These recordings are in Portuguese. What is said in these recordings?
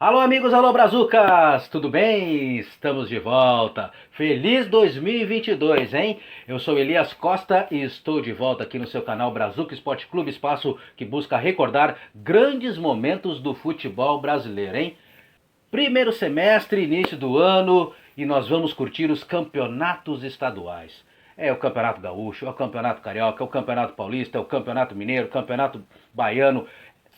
Alô, amigos, alô, brazucas! Tudo bem? Estamos de volta. Feliz 2022, hein? Eu sou Elias Costa e estou de volta aqui no seu canal Brazuca Esporte Clube, espaço que busca recordar grandes momentos do futebol brasileiro, hein? Primeiro semestre, início do ano, e nós vamos curtir os campeonatos estaduais. É o Campeonato Gaúcho, é o Campeonato Carioca, é o Campeonato Paulista, é o Campeonato Mineiro, o Campeonato Baiano.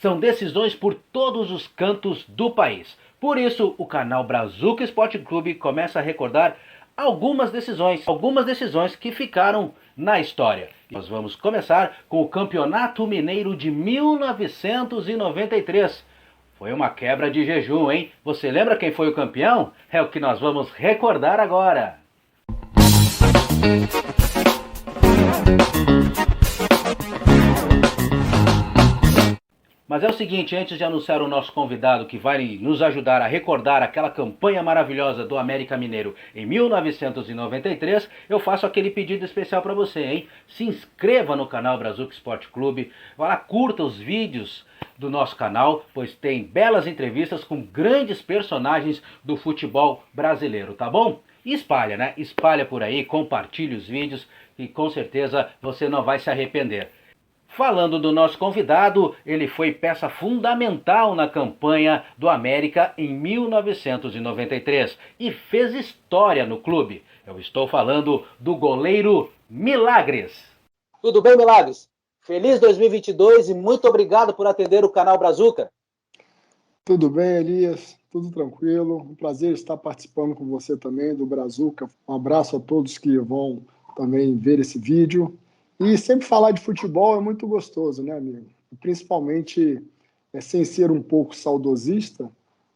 São decisões por todos os cantos do país. Por isso, o canal Brazuca Esporte Clube começa a recordar algumas decisões que ficaram na história. Nós vamos começar com o Campeonato Mineiro de 1993. Foi uma quebra de jejum, hein? Você lembra quem foi o campeão? É o que nós vamos recordar agora. Mas é o seguinte, antes de anunciar o nosso convidado que vai nos ajudar a recordar aquela campanha maravilhosa do América Mineiro em 1993, eu faço aquele pedido especial para você, hein? Se inscreva no canal Brazuca Esporte Clube, vá lá, curta os vídeos do nosso canal, pois tem belas entrevistas com grandes personagens do futebol brasileiro, tá bom? E espalha, né? Espalha por aí, compartilhe os vídeos e com certeza você não vai se arrepender. Falando do nosso convidado, ele foi peça fundamental na campanha do América em 1993 e fez história no clube. Eu estou falando do goleiro Milagres. Tudo bem, Milagres? Feliz 2022 e muito obrigado por atender o canal Brazuca. Tudo bem, Elias? Tudo tranquilo. Um prazer estar participando com você também do Brazuca. Um abraço a todos que vão também ver esse vídeo. E sempre falar de futebol é muito gostoso, né, amigo? Principalmente sem ser um pouco saudosista,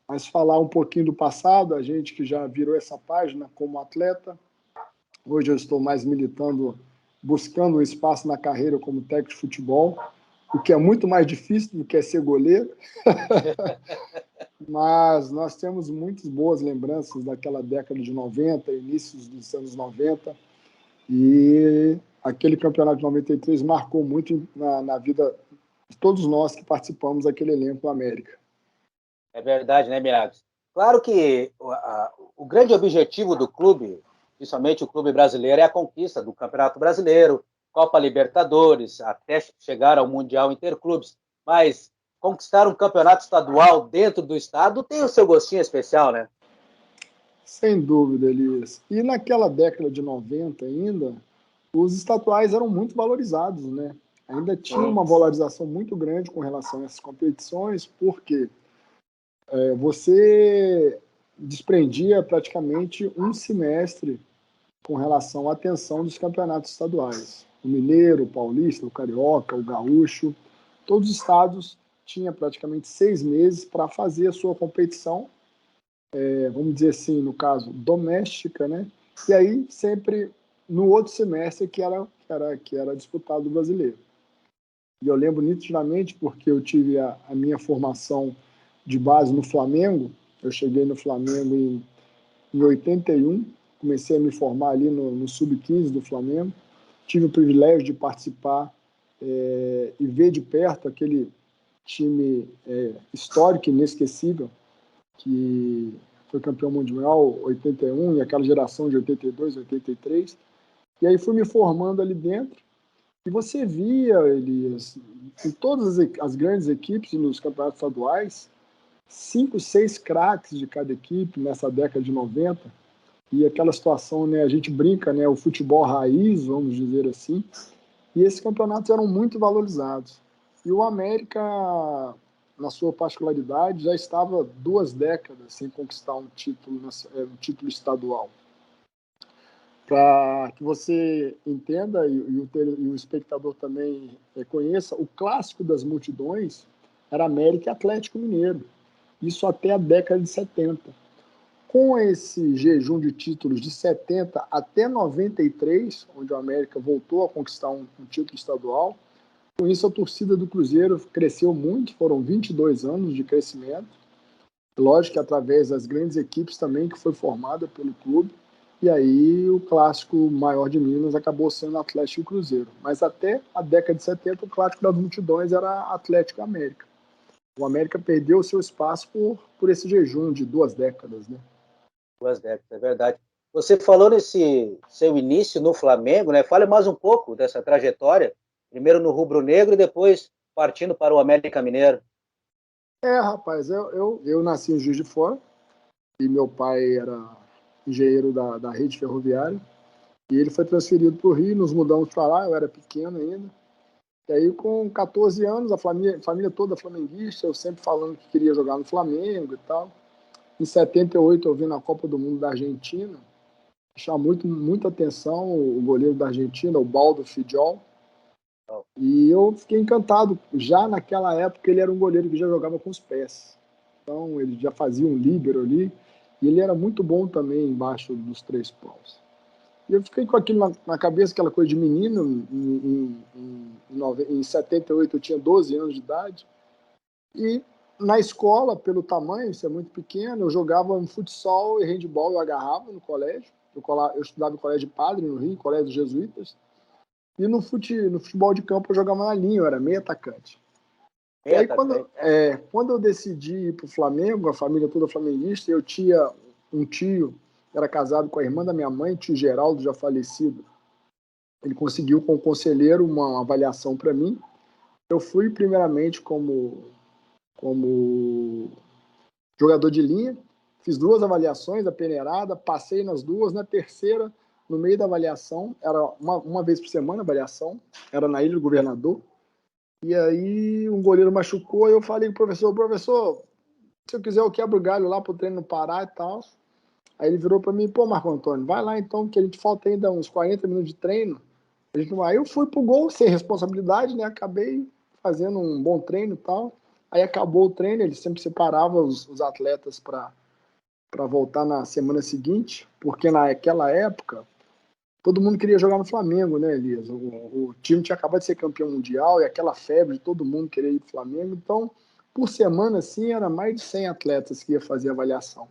mas falar um pouquinho do passado, a gente que já virou essa página como atleta. Hoje eu estou mais militando, buscando um espaço na carreira como técnico de futebol, o que é muito mais difícil do que ser goleiro. Mas nós temos muitas boas lembranças daquela década de 90, inícios dos anos 90, e aquele campeonato de 93 marcou muito na vida de todos nós que participamos daquele elenco América. É verdade, né, Milagres? Claro que o grande objetivo do clube, principalmente o clube brasileiro, é a conquista do Campeonato Brasileiro, Copa Libertadores, até chegar ao Mundial Interclubes. Mas conquistar um campeonato estadual dentro do estado tem o seu gostinho especial, né? Sem dúvida, Elias. E naquela década de 90 ainda, os estaduais eram muito valorizados, né? Ainda tinha uma valorização muito grande com relação a essas competições, porque você desprendia praticamente um semestre com relação à atenção dos campeonatos estaduais. O Mineiro, o Paulista, o Carioca, o Gaúcho, todos os estados tinham praticamente 6 meses para fazer a sua competição, vamos dizer assim, no caso, doméstica, né? E aí sempre no outro semestre que era disputado o brasileiro. E eu lembro nitidamente porque eu tive a minha formação de base no Flamengo. Eu cheguei no Flamengo em 81, comecei a me formar ali no Sub-15 do Flamengo. Tive o privilégio de participar e ver de perto aquele time histórico, inesquecível, que foi campeão mundial 81 e aquela geração de 82, 83. E aí fui me formando ali dentro. E você via, Elias, em todas as grandes equipes nos campeonatos estaduais, 5, 6 craques de cada equipe nessa década de 90. E aquela situação, né, a gente brinca, né, o futebol raiz, vamos dizer assim. E esses campeonatos eram muito valorizados. E o América, na sua particularidade, já estava 2 décadas sem conquistar um título estadual. Para que você entenda e o espectador também conheça, o clássico das multidões era América e Atlético Mineiro, isso até a década de 70. Com esse jejum de títulos de 70 até 93, onde o América voltou a conquistar um título estadual, com isso a torcida do Cruzeiro cresceu muito, foram 22 anos de crescimento, lógico que através das grandes equipes também que foi formada pelo clube. E aí o clássico maior de Minas acabou sendo Atlético e Cruzeiro. Mas até a década de 70, o clássico das multidões era Atlético e América. o América perdeu o seu espaço por esse jejum de 2 décadas, né? 2 décadas, é verdade. Você falou nesse seu início no Flamengo, né? Fale mais um pouco dessa trajetória, primeiro no Rubro Negro e depois partindo para o América Mineiro. Rapaz, eu nasci em Juiz de Fora e meu pai era engenheiro da rede ferroviária e ele foi transferido para o Rio, nos mudamos para lá, eu era pequeno ainda. E aí, com 14 anos, a família toda flamenguista, eu sempre falando que queria jogar no Flamengo e tal. Em 78, eu vi na Copa do Mundo da Argentina, chamou muita atenção o goleiro da Argentina, o Baldo Fidjol. E eu fiquei encantado. Já naquela época, ele era um goleiro que já jogava com os pés. Então, ele já fazia um líbero ali. E ele era muito bom também embaixo dos 3 paus. E eu fiquei com aquilo na cabeça, aquela coisa de menino. Em 78 eu tinha 12 anos de idade. E na escola, pelo tamanho, isso é muito pequeno, eu jogava um futsal e handball, eu agarrava no colégio. Eu estudava em colégio de padre no Rio, colégio dos jesuítas. E no futebol de campo eu jogava na linha, eu era meio atacante. E aí, quando eu decidi ir para o Flamengo, a família toda flamenguista, eu tinha um tio, era casado com a irmã da minha mãe, tio Geraldo, já falecido. Ele conseguiu, com o conselheiro, uma avaliação para mim. Eu fui, primeiramente, como jogador de linha, fiz 2 avaliações, a peneirada, passei nas 2, na terceira, no meio da avaliação, era uma vez por semana a avaliação, era na Ilha do Governador. E aí um goleiro machucou, eu falei pro professor, se eu quiser eu quebro o galho lá pro treino não parar e tal. Aí ele virou para mim, pô, Marco Antônio, vai lá então, que a gente falta ainda uns 40 minutos de treino. A gente não vai. Aí eu fui pro gol sem responsabilidade, né? Acabei fazendo um bom treino e tal. Aí acabou o treino, ele sempre separava os atletas para voltar na semana seguinte, porque naquela época todo mundo queria jogar no Flamengo, né, Elias? O time tinha acabado de ser campeão mundial e aquela febre de todo mundo querer ir pro Flamengo. Então, por semana, assim, era mais de 100 atletas que ia fazer avaliação,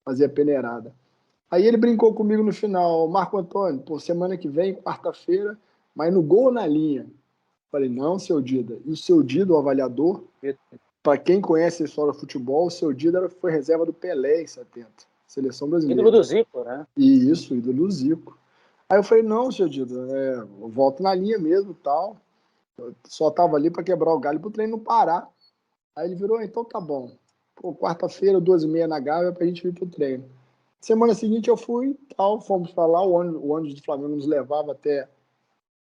fazer a peneirada. Aí ele brincou comigo no final, Marco Antônio, por semana que vem, quarta-feira, mas no gol ou na linha? Falei, não, seu Dida. E o seu Dida, o avaliador, para quem conhece a história do futebol, o seu Dida foi reserva do Pelé em 70, seleção brasileira. Ídolo do Zico, né? Isso, ídolo do Zico. Aí eu falei, não, seu Dida, eu volto na linha mesmo e tal. Eu só tava ali para quebrar o galho pro treino não parar. Aí ele virou, então tá bom. Pô, quarta-feira, 2h30 na Gávea pra gente ir pro treino. Semana seguinte eu fui, tal, fomos para lá, o ônibus do Flamengo nos levava até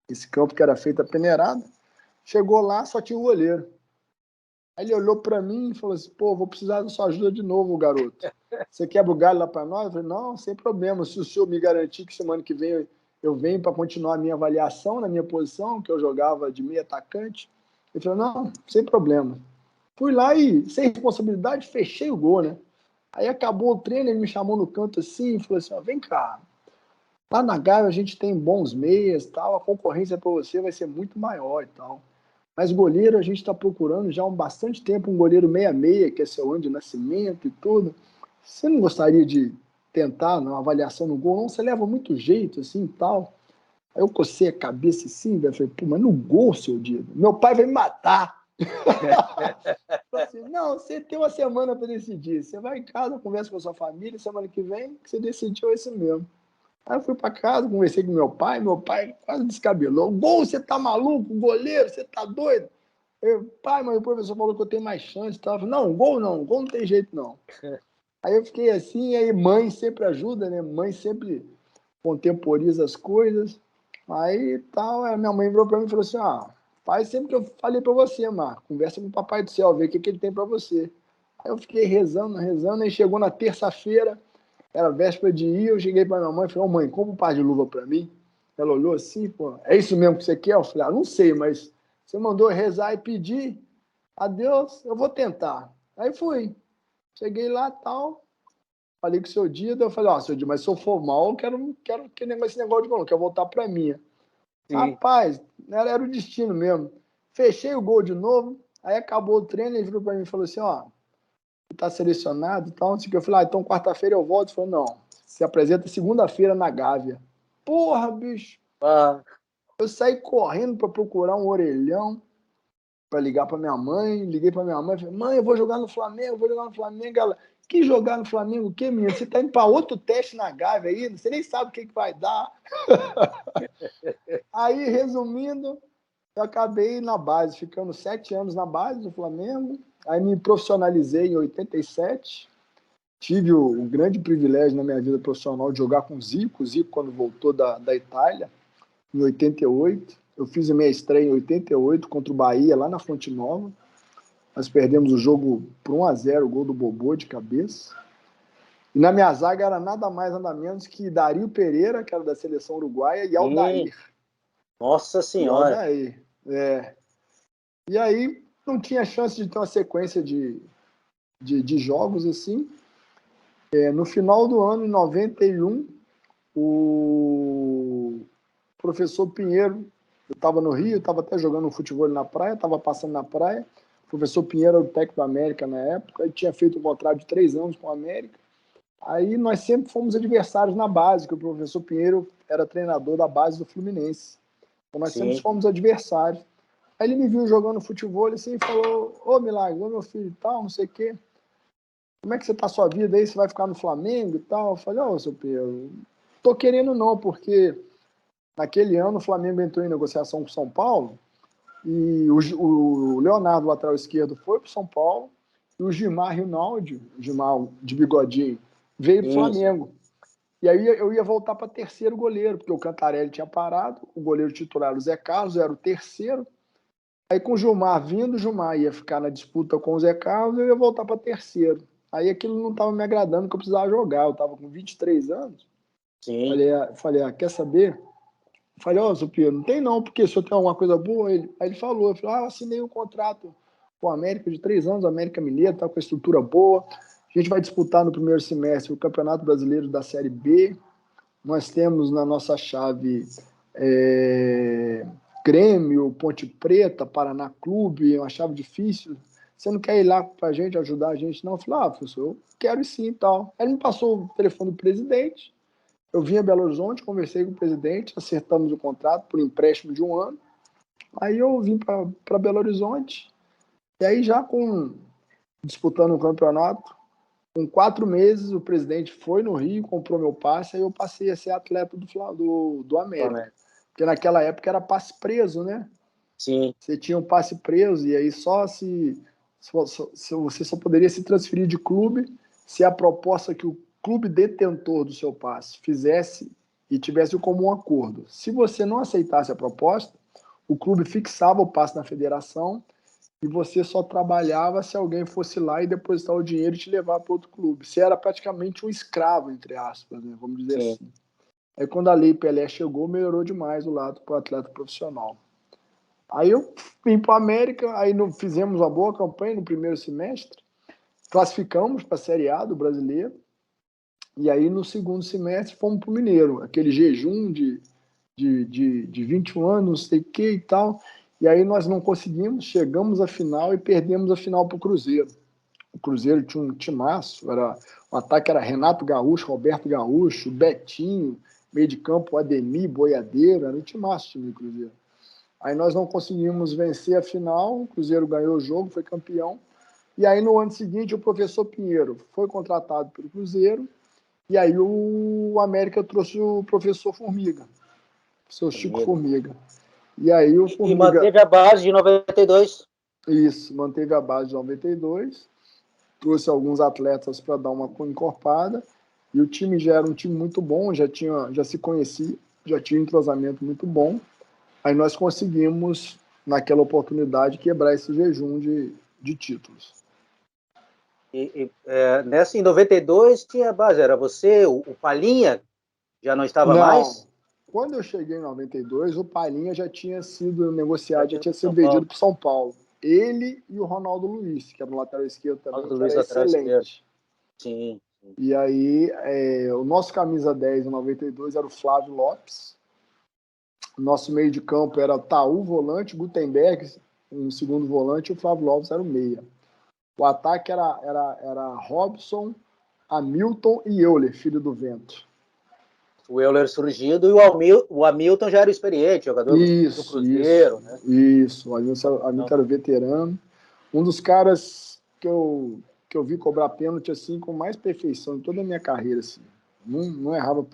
esse campo que era feito a peneirada. Chegou lá, só tinha um goleiro. Aí ele olhou para mim e falou assim, pô, vou precisar da sua ajuda de novo, garoto. Você quebra o galho lá para nós? Eu falei, não, sem problema. Se o senhor me garantir que semana que vem eu venho para continuar a minha avaliação na minha posição, que eu jogava de meio atacante. Ele falou, não, sem problema. Fui lá e, sem responsabilidade, fechei o gol, né? Aí acabou o treino, ele me chamou no canto assim e falou assim, ó, vem cá, lá na Gávea a gente tem bons meias, tal, a concorrência para você vai ser muito maior e tal. Mas goleiro a gente está procurando já há bastante tempo um goleiro meia-meia, que é seu ano de nascimento e tudo. Você não gostaria de tentar uma avaliação no gol? Não, você leva muito jeito assim e tal. Aí eu cocei a cabeça assim, velho, falei, pô, mas no gol, seu Dido, meu pai vai me matar. Falei assim, não, você tem uma semana para decidir. Você vai em casa, conversa com a sua família, semana que vem, que você decidiu esse mesmo. Aí eu fui para casa, conversei com meu pai quase descabelou. Gol, você tá maluco? Goleiro, você tá doido? Pai, mas o professor falou que eu tenho mais chance. Tá? Eu falei, não, gol não tem jeito não. Aí eu fiquei assim, aí mãe sempre ajuda, né? Mãe sempre contemporiza as coisas. Aí tal, a minha mãe virou para mim e falou assim, faz sempre que eu falei para você, Marco, conversa com o Papai do Céu, vê o que ele tem para você. Aí eu fiquei rezando, aí chegou na terça-feira, era véspera de ir, eu cheguei para minha mãe e falei, mãe, compra um par de luva para mim. Ela olhou assim, pô, é isso mesmo que você quer? Eu falei, não sei, mas você mandou rezar e pedir a Deus, eu vou tentar. Aí fui. Cheguei lá, tal, falei com o seu Dida, eu falei, seu Dida, mas se eu for mal, eu quero que esse negócio de gol, não, quero voltar para mim. Sim. Rapaz, era o destino mesmo. Fechei o gol de novo, aí acabou o treino, ele virou para mim e falou assim, tá selecionado e tal, não sei o que. Eu falei, então quarta-feira eu volto. Ele falou, não, se apresenta segunda-feira na Gávea. Porra, bicho. Eu saí correndo para procurar um orelhão. para ligar para minha mãe. Liguei para minha mãe, falei, mãe, eu vou jogar no Flamengo, vou jogar no Flamengo. Ela, que jogar no Flamengo? O que, menina? Você tá indo para outro teste na Gávea aí, você nem sabe o que vai dar. Aí, resumindo, eu acabei na base, ficando 7 anos na base do Flamengo. Aí me profissionalizei em 87. Tive o grande privilégio na minha vida profissional de jogar com o Zico quando voltou da Itália, em 88. Eu fiz a minha estreia em 88 contra o Bahia, lá na Fonte Nova. Nós perdemos o jogo por 1-0, o gol do Bobô de cabeça. E na minha zaga era nada mais, nada menos que Dario Pereira, que era da seleção uruguaia, e Aldair. Nossa E Senhora! Aldair, E aí não tinha chance de ter uma sequência de jogos assim. No final do ano, em 91, o professor Pinheiro, eu estava no Rio, estava até jogando futebol na praia, estava passando na praia. O professor Pinheiro era o técnico da América na época, ele tinha feito um contrato de 3 anos com a América. Aí nós sempre fomos adversários na base, que o professor Pinheiro era treinador da base do Fluminense. Então nós sempre fomos adversários. Aí ele me viu jogando futebol assim, e falou, ô Milagre, ô meu filho e tal, não sei o quê. Como é que você tá a sua vida aí? Você vai ficar no Flamengo e tal? Eu falei, ô, seu Pedro, tô querendo não, porque naquele ano o Flamengo entrou em negociação com o São Paulo e o Leonardo, lateral esquerdo, foi pro São Paulo e o Gilmar Rinaldi, o Gilmar de bigodinho, veio pro Flamengo. E aí eu ia voltar para terceiro goleiro, porque o Cantarelli tinha parado, o goleiro titular era o Zé Carlos, era o terceiro. Aí com o Gilmar vindo, o Gilmar ia ficar na disputa com o Zé Carlos, eu ia voltar para terceiro. Aí aquilo não estava me agradando, porque eu precisava jogar. Eu estava com 23 anos. Sim. Falei, quer saber? Falei, ó, Zupio, não tem não, porque se eu tenho alguma coisa boa, aí ele falou, eu falei, eu assinei um contrato com a América de 3 anos, América Mineiro, tá com a estrutura boa. A gente vai disputar no primeiro semestre o Campeonato Brasileiro da Série B. Nós temos na nossa chave Grêmio, Ponte Preta, Paraná Clube, uma chave difícil. Você não quer ir lá para a gente, ajudar a gente? Não. Eu falei, professor, eu quero sim e tal. Aí ele me passou o telefone do presidente. Eu vim a Belo Horizonte, conversei com o presidente, acertamos o contrato por empréstimo de 1 ano. Aí eu vim para Belo Horizonte. E aí já disputando o campeonato, com 4 meses, o presidente foi no Rio, comprou meu passe, aí eu passei a ser atleta do América. Porque naquela época era passe preso, né? Sim. Você tinha um passe preso, e aí se você só poderia se transferir de clube se a proposta que o clube detentor do seu passe fizesse e tivesse como um acordo. Se você não aceitasse a proposta, o clube fixava o passe na federação e você só trabalhava se alguém fosse lá e depositar o dinheiro e te levar para outro clube. Você era praticamente um escravo, entre aspas, né? Vamos dizer assim. Aí quando a Lei Pelé chegou, melhorou demais o lado para o atleta profissional. Aí eu vim para a América, aí fizemos uma boa campanha no primeiro semestre, classificamos para a Série A do Brasileiro, e aí no segundo semestre fomos para o Mineiro, aquele jejum de 21 anos, não sei o que e tal. E aí nós não conseguimos, chegamos à final e perdemos a final para o Cruzeiro. O Cruzeiro tinha um timaço, o ataque era Renato Gaúcho, Roberto Gaúcho, Betinho, meio de campo Ademir, Boiadeiro, era um timaço o time do Cruzeiro. Aí nós não conseguimos vencer a final, o Cruzeiro ganhou o jogo, foi campeão. E aí no ano seguinte o professor Pinheiro foi contratado pelo Cruzeiro, e aí o América trouxe o professor Formiga, o professor Chico Formiga. E aí o Formiga... E manteve a base de 92. Isso, manteve a base de 92, trouxe alguns atletas para dar uma encorpada, e o time já era um time muito bom, já se conhecia, já tinha um entrosamento muito bom. Aí nós conseguimos, naquela oportunidade, quebrar esse jejum de títulos. Nessa, em 92, tinha a base, era você, o Palinha, já não estava mais? Quando eu cheguei em 92, o Palinha já tinha sido negociado, já tinha sido vendido para o São Paulo. Ele e o Ronaldo Luiz, que era no lateral esquerdo também, que era excelente. Sim. E aí, o nosso camisa 10 em 92 era o Flávio Lopes. Nosso meio de campo era Taú, volante, Gutenberg, um segundo volante, e o Flávio Lopes era o meia. O ataque era Robson, Hamilton e Euler, filho do vento. o Euler surgindo e o Hamilton já era experiente, jogador do Cruzeiro, né? Isso. O Hamilton era veterano. Um dos caras que eu vi cobrar pênalti assim com mais perfeição em toda a minha carreira. Assim. Não errava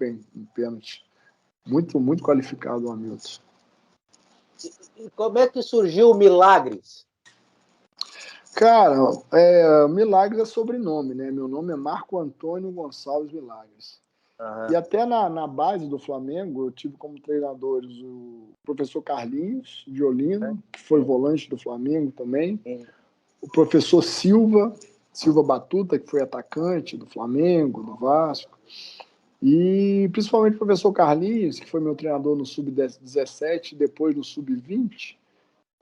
pênalti. Muito, muito qualificado o Hamilton. E como é que surgiu o Milagres? Cara, Milagres é sobrenome, né? Meu nome é Marco Antônio Gonçalves Milagres. E até na base do Flamengo, eu tive como treinadores o professor Carlinhos Violino, que foi volante do Flamengo também, o professor Silva Batuta, que foi atacante do Flamengo, do Vasco, e principalmente o professor Carlinhos, que foi meu treinador no Sub-17 e depois no Sub-20,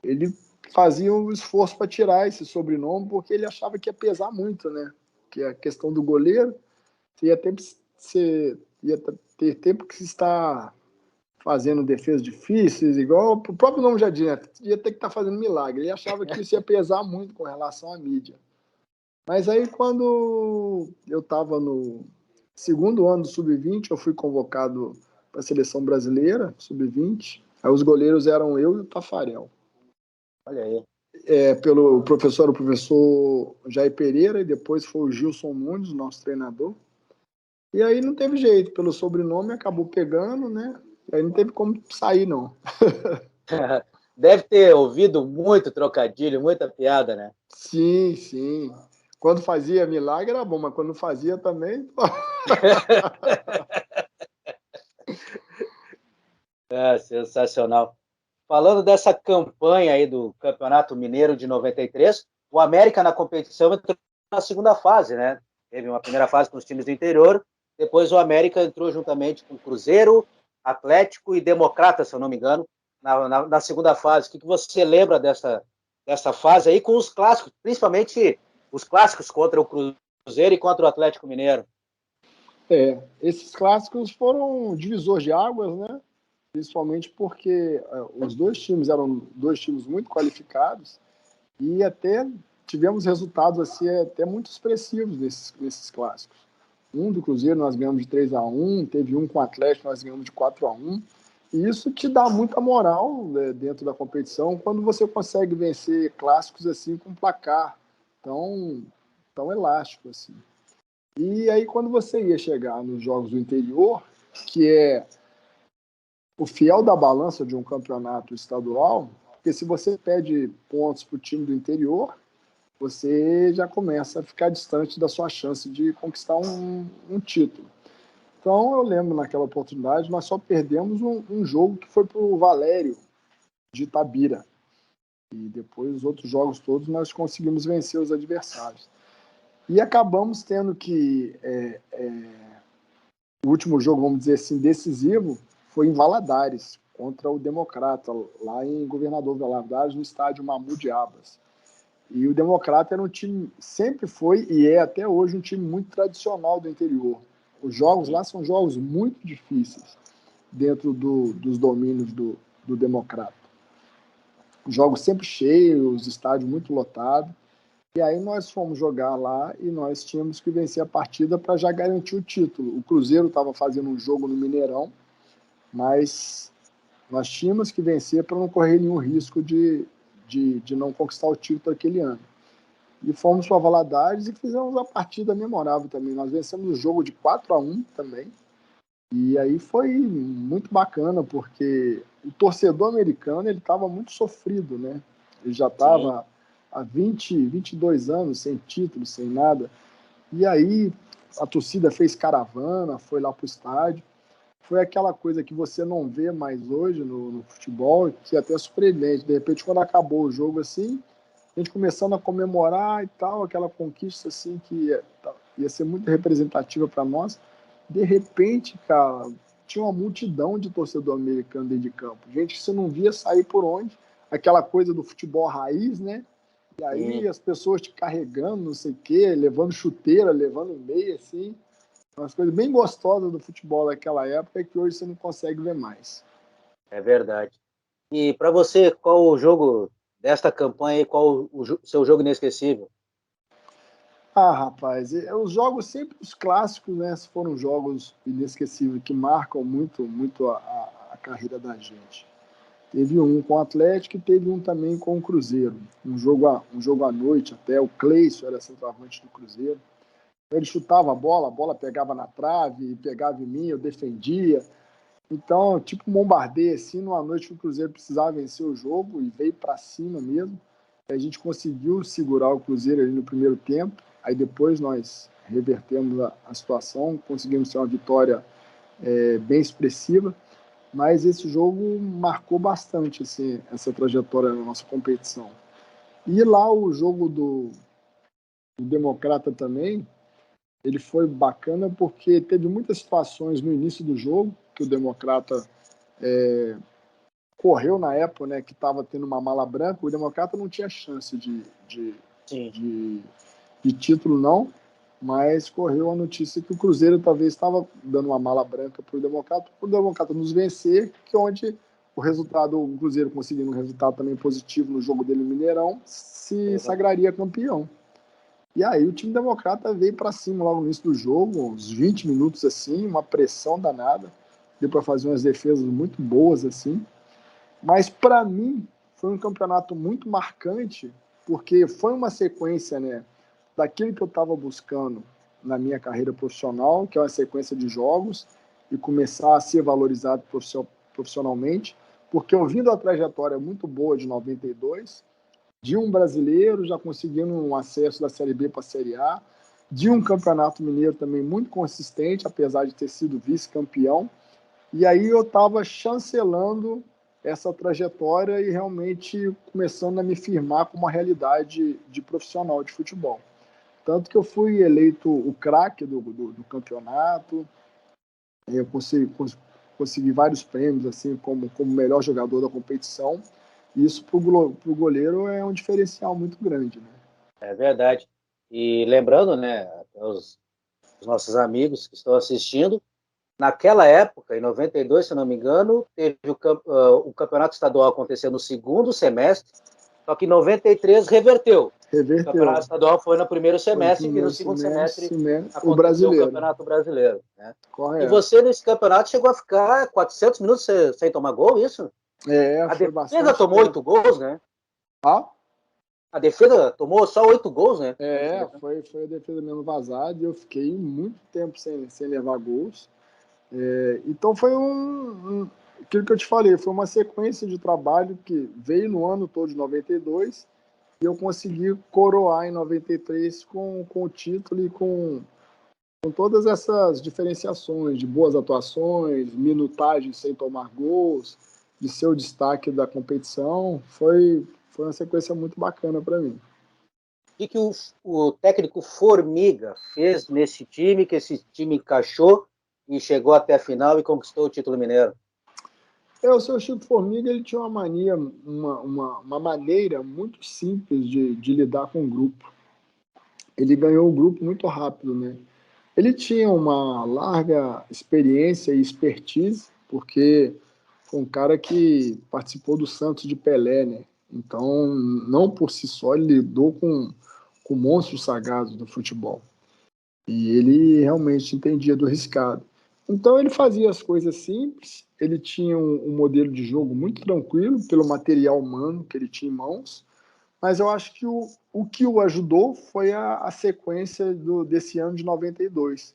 ele fazia um esforço para tirar esse sobrenome, porque ele achava que ia pesar muito, né? Que a questão do goleiro, você ia ter tempo que se está fazendo defesas difíceis, igual o próprio nome já diz, né? Ia ter que estar fazendo milagre. Ele achava que isso ia pesar muito com relação à mídia. Mas aí, quando eu estava no segundo ano do Sub-20, eu fui convocado para a seleção brasileira, Sub-20. Aí os goleiros eram eu e o Tafarel. Olha aí. O professor Jair Pereira, e depois foi o Gilson Nunes, nosso treinador. E aí não teve jeito, pelo sobrenome acabou pegando, né? Aí não teve como sair, não. Deve ter ouvido muito trocadilho, muita piada, né? Sim, sim. Quando fazia milagre era bom, mas quando não fazia também. Sensacional. Falando dessa campanha aí do Campeonato Mineiro de 93, o América na competição entrou na segunda fase, né? Teve uma primeira fase com os times do interior, depois o América entrou juntamente com Cruzeiro, Atlético e Democrata, se eu não me engano, na segunda fase. O que você lembra dessa fase aí com os clássicos, principalmente os clássicos contra o Cruzeiro e contra o Atlético Mineiro? Esses clássicos foram divisor de águas, né? Principalmente porque os dois times eram dois times muito qualificados e até tivemos resultados assim, até muito expressivos nesses clássicos. Um do Cruzeiro nós ganhamos de 3-1, teve um com o Atlético nós ganhamos de 4-1. E isso te dá muita moral, né, dentro da competição quando você consegue vencer clássicos assim com um placar tão elástico assim. E aí quando você ia chegar nos jogos do interior, que é o fiel da balança de um campeonato estadual, porque se você pede pontos para o time do interior, você já começa a ficar distante da sua chance de conquistar um título. Então, eu lembro naquela oportunidade, nós só perdemos um jogo que foi para o Valério, de Itabira. E depois, os outros jogos todos, nós conseguimos vencer os adversários. E acabamos tendo que... o último jogo, vamos dizer assim, decisivo, foi em Valadares, contra o Democrata, lá em Governador Valadares, no estádio Mahmoud Abbas. E o Democrata era um time, sempre foi e é até hoje um time muito tradicional do interior. Os jogos lá são jogos muito difíceis dentro dos domínios do Democrata. Jogos sempre cheios, estádio muito lotado. E aí nós fomos jogar lá e nós tínhamos que vencer a partida para já garantir o título. O Cruzeiro estava fazendo um jogo no Mineirão, mas nós tínhamos que vencer para não correr nenhum risco de não conquistar o título aquele ano. E fomos para Valadares e fizemos uma partida memorável também. Nós vencemos o jogo de 4-1 também. E aí foi muito bacana, porque o torcedor americano ele estava muito sofrido, né? Ele já estava há 22 anos sem título, sem nada. E aí a torcida fez caravana, foi lá para o estádio. Foi aquela coisa que você não vê mais hoje no futebol, que é até surpreendente. De repente, quando acabou o jogo assim, a gente começando a comemorar e tal, aquela conquista assim que ia ser muito representativa para nós. De repente, cara, tinha uma multidão de torcedor americano dentro de campo. Gente que você não via sair por onde. Aquela coisa do futebol raiz, né? E aí as pessoas te carregando, não sei o quê, levando chuteira, levando meia, assim. Umas coisas bem gostosas do futebol daquela época que hoje você não consegue ver mais. É verdade. E para você, qual o jogo desta campanha e qual o seu jogo inesquecível? Rapaz, os jogos sempre, os clássicos, né, foram jogos inesquecíveis, que marcam muito, muito a carreira da gente. Teve um com o Atlético e teve um também com o Cruzeiro. Um jogo à noite até, o Cleison era centroavante do Cruzeiro. Ele chutava a bola pegava na trave, pegava em mim, eu defendia. Então, tipo um bombardeio, assim, numa noite que o Cruzeiro precisava vencer o jogo e veio para cima mesmo. A gente conseguiu segurar o Cruzeiro ali no primeiro tempo, aí depois nós revertemos a situação, conseguimos ter uma vitória bem expressiva, mas esse jogo marcou bastante assim, essa trajetória na nossa competição. E lá o jogo do Democrata também, ele foi bacana porque teve muitas situações no início do jogo que o Democrata correu na época, né, que estava tendo uma mala branca, o Democrata não tinha chance Sim. de título, não, mas correu a notícia que o Cruzeiro talvez estava dando uma mala branca para o Democrata nos vencer, que onde o resultado, o Cruzeiro conseguindo um resultado também positivo no jogo dele no Mineirão, se sagraria campeão. E aí o time democrata veio para cima logo no início do jogo, uns 20 minutos assim, uma pressão danada, deu para fazer umas defesas muito boas assim. Mas para mim foi um campeonato muito marcante, porque foi uma sequência, né, daquilo que eu estava buscando na minha carreira profissional, que é uma sequência de jogos e começar a ser valorizado profissionalmente, porque eu vim da trajetória muito boa de 92, de um brasileiro já conseguindo um acesso da Série B para a Série A, de um campeonato mineiro também muito consistente, apesar de ter sido vice-campeão. E aí eu estava chancelando essa trajetória e realmente começando a me firmar como uma realidade de profissional de futebol. Tanto que eu fui eleito o craque do campeonato, eu consegui vários prêmios assim como melhor jogador da competição. E isso para o goleiro é um diferencial muito grande, né? É verdade. E lembrando, né, os nossos amigos que estão assistindo, naquela época, em 92, se não me engano, teve o campeonato estadual acontecendo no segundo semestre, só que em 93 reverteu. O campeonato estadual foi no primeiro Foi no semestre e no primeiro segundo semestre o aconteceu o brasileiro. Campeonato Brasileiro. Né? E Correto. você, nesse campeonato, chegou a ficar 400 minutos sem tomar gol, isso? A foi defesa bastante tomou tempo. 8 gols, né? Ah? A defesa tomou só 8 gols, né? Foi a defesa mesmo vazada e eu fiquei muito tempo sem levar gols. Então foi aquilo que eu te falei, foi uma sequência de trabalho que veio no ano todo de 92 e eu consegui coroar em 93 com o título e com todas essas diferenciações de boas atuações, minutagem sem tomar gols, de ser o destaque da competição. Foi uma sequência muito bacana para mim. O que o técnico Formiga fez nesse time, que esse time encaixou e chegou até a final e conquistou o título mineiro? O seu Chico Formiga ele tinha uma mania, uma maneira muito simples de lidar com o grupo. Ele ganhou o grupo muito rápido, né? Ele tinha uma larga experiência e expertise, porque foi um cara que participou do Santos de Pelé, né? Então, não por si só, ele lidou com monstros sagrados do futebol. E ele realmente entendia do riscado. Então, ele fazia as coisas simples, ele tinha um modelo de jogo muito tranquilo, pelo material humano que ele tinha em mãos, mas eu acho que o que o ajudou foi a sequência desse ano de 92,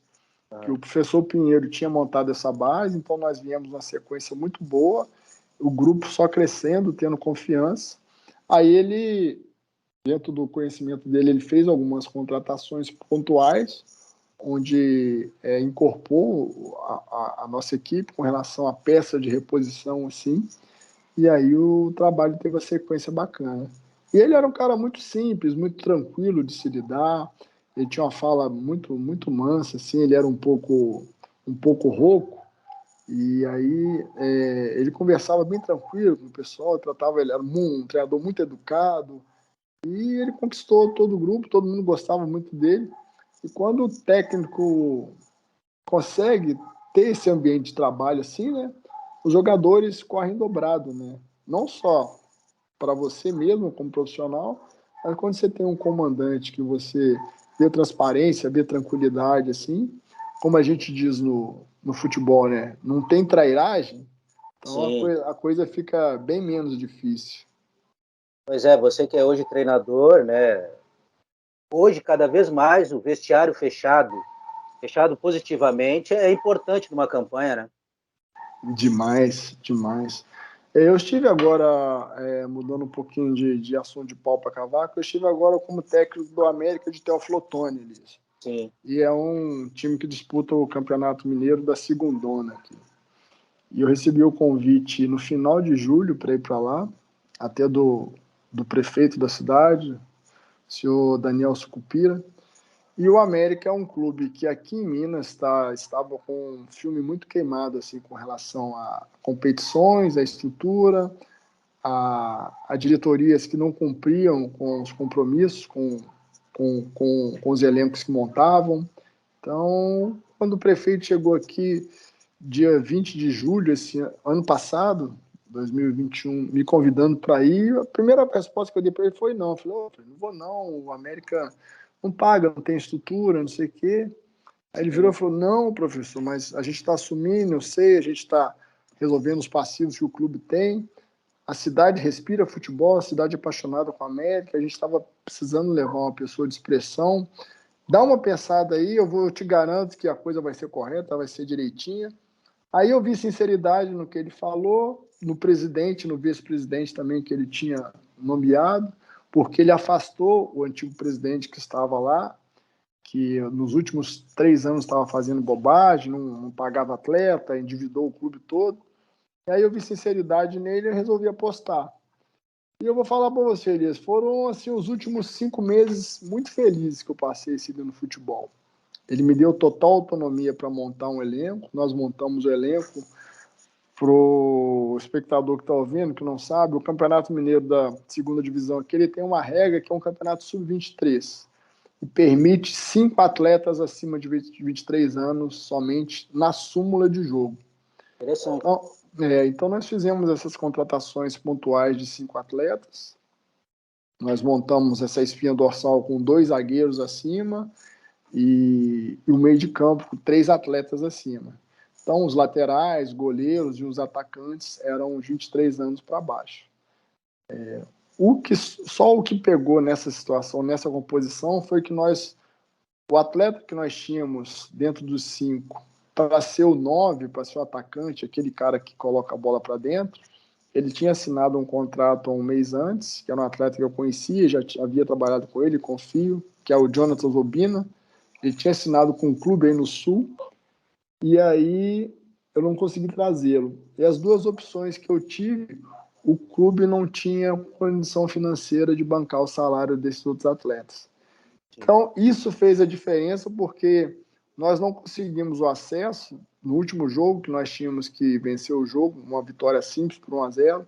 que o professor Pinheiro tinha montado essa base, então nós viemos uma sequência muito boa, o grupo só crescendo, tendo confiança. Aí ele, dentro do conhecimento dele, ele fez algumas contratações pontuais, onde incorporou a nossa equipe com relação à peça de reposição, assim, e aí o trabalho teve uma sequência bacana. E ele era um cara muito simples, muito tranquilo de se lidar, ele tinha uma fala muito, muito mansa, assim, ele era um pouco rouco, e aí ele conversava bem tranquilo com o pessoal, tratava, ele era um treinador muito educado, e ele conquistou todo o grupo, todo mundo gostava muito dele, e quando o técnico consegue ter esse ambiente de trabalho assim, né, os jogadores correm dobrado, né, não só para você mesmo como profissional, mas quando você tem um comandante que você dê transparência, dê tranquilidade, assim. Como a gente diz no futebol, né? Não tem trairagem, então Sim. a coisa fica bem menos difícil. Pois é, você que é hoje treinador, né? Hoje, cada vez mais, o vestiário fechado positivamente, é importante numa campanha, né? Demais, demais. Eu estive agora, mudando um pouquinho de assunto de pau para cavaco, eu estive agora como técnico do América de Teófilo Otoni, Elias. Sim. E é um time que disputa o Campeonato Mineiro da Segundona aqui. E eu recebi o convite no final de julho para ir para lá, até do prefeito da cidade, o senhor Daniel Sucupira. E o América é um clube que aqui em Minas estava com um filme muito queimado assim, com relação a competições, a estrutura, a diretorias que não cumpriam com os compromissos, com os elencos que montavam. Então, quando o prefeito chegou aqui, dia 20 de julho, esse ano passado, 2021, me convidando para ir, a primeira resposta que eu dei para ele foi não. Eu falei, não vou não, o América não paga, não tem estrutura, não sei o quê. Aí ele virou e falou, não, professor, mas a gente está assumindo, eu sei, a gente está resolvendo os passivos que o clube tem, a cidade respira futebol, a cidade é apaixonada com a América, a gente estava precisando levar uma pessoa de expressão. Dá uma pensada aí, eu te garanto que a coisa vai ser correta, vai ser direitinha. Aí eu vi sinceridade no que ele falou, no presidente, no vice-presidente também que ele tinha nomeado, porque ele afastou o antigo presidente que estava lá, que nos últimos 3 anos estava fazendo bobagem, não pagava atleta, endividou o clube todo. E aí eu vi sinceridade nele e resolvi apostar. E eu vou falar para você, Elias, foram assim, os últimos 5 meses muito felizes que eu passei seguindo futebol. Ele me deu total autonomia para montar um elenco, nós montamos o elenco. Para o espectador que está ouvindo, que não sabe, o Campeonato Mineiro da segunda divisão aqui, ele tem uma regra que é um campeonato sub-23 e permite 5 atletas acima de 23 anos somente na súmula de jogo. Interessante. Então nós fizemos essas contratações pontuais de 5 atletas, nós montamos essa espinha dorsal com 2 zagueiros acima e o meio de campo com 3 atletas acima. Então, os laterais, goleiros e os atacantes eram 23 anos para baixo. Só o que pegou nessa situação, nessa composição, foi que o atleta que nós tínhamos dentro dos 5, para ser o 9, para ser o atacante, aquele cara que coloca a bola para dentro, ele tinha assinado um contrato há um mês antes, que era um atleta que eu conhecia, já havia trabalhado com ele, confio, que é o Jonathan Zobina. Ele tinha assinado com um clube aí no Sul, e aí eu não consegui trazê-lo. E as 2 opções que eu tive, o clube não tinha condição financeira de bancar o salário desses outros atletas. Então, isso fez a diferença porque nós não conseguimos o acesso no último jogo, que nós tínhamos que vencer o jogo, uma vitória simples por 1-0.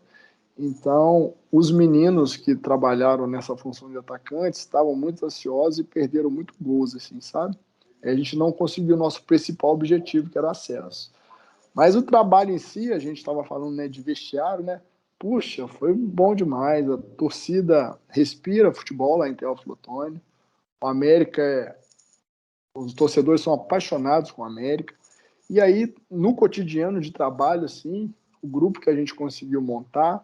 Então, os meninos que trabalharam nessa função de atacantes estavam muito ansiosos e perderam muito gols, assim, sabe? A gente não conseguiu o nosso principal objetivo, que era o acesso. Mas o trabalho em si, a gente estava falando, né, de vestiário, né? Puxa, foi bom demais. A torcida respira futebol lá em Teófilo Otoni. O América, os torcedores são apaixonados com o América. E aí, no cotidiano de trabalho, assim, o grupo que a gente conseguiu montar,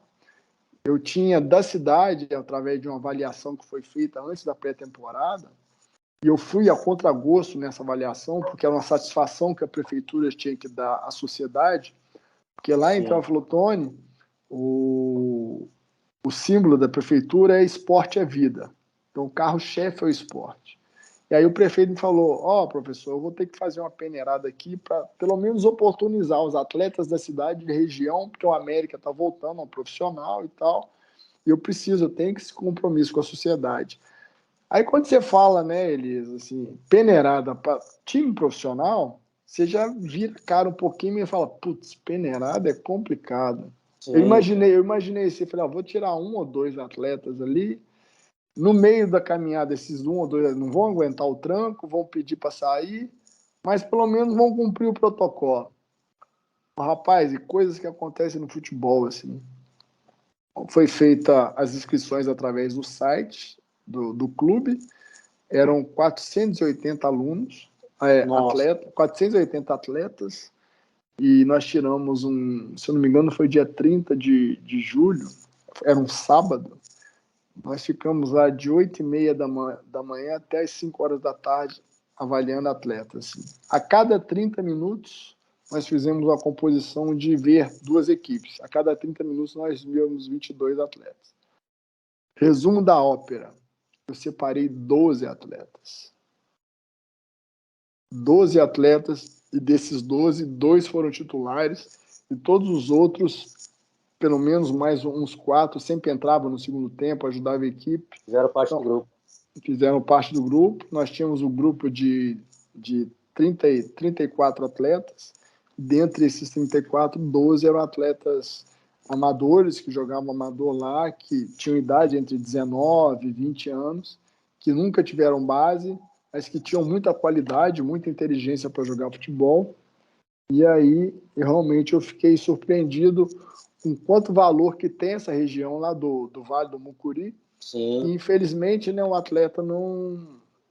eu tinha da cidade, através de uma avaliação que foi feita antes da pré-temporada, e eu fui a contragosto nessa avaliação, porque era uma satisfação que a prefeitura tinha que dar à sociedade, porque lá em Teófilo Otoni, o símbolo da prefeitura é esporte é vida. Então, o carro-chefe é o esporte. E aí o prefeito me falou, professor, eu vou ter que fazer uma peneirada aqui para, pelo menos, oportunizar os atletas da cidade, da região, porque o América está voltando ao profissional e tal, e eu tenho esse compromisso com a sociedade. Aí quando você fala, né, Elias, assim, peneirada para time profissional, você já vira cara um pouquinho e fala, putz, peneirada é complicado. Sim. Eu imaginei assim, falei, vou tirar 1 ou 2 atletas ali, no meio da caminhada, esses 1 ou 2 não vão aguentar o tranco, vão pedir para sair, mas pelo menos vão cumprir o protocolo. Rapaz, e coisas que acontecem no futebol, assim. Foi feita as inscrições através do site do clube, eram 480 alunos, Nossa. 480 atletas, e nós tiramos se eu não me engano, foi dia 30 de julho, era um sábado. Nós ficamos lá de 8h30 da manhã até as 5 horas da tarde, avaliando atletas. A cada 30 minutos, nós fizemos uma composição de ver duas equipes. A cada 30 minutos, nós víamos 22 atletas. Resumo da ópera. Eu separei 12 atletas. 12 atletas, e desses 12, 2 foram titulares, e todos os outros, pelo menos mais uns 4, sempre entravam no segundo tempo, ajudavam a equipe. Fizeram parte do grupo. Fizeram parte do grupo. Nós tínhamos um grupo de 34 atletas. Dentre esses 34, 12 eram atletas amadores, que jogavam amador lá, que tinham idade entre 19 e 20 anos, que nunca tiveram base, mas que tinham muita qualidade, muita inteligência para jogar futebol. E aí, realmente, eu fiquei surpreendido com quanto valor que tem essa região lá do Vale do Mucuri. Sim. E, infelizmente, né, o atleta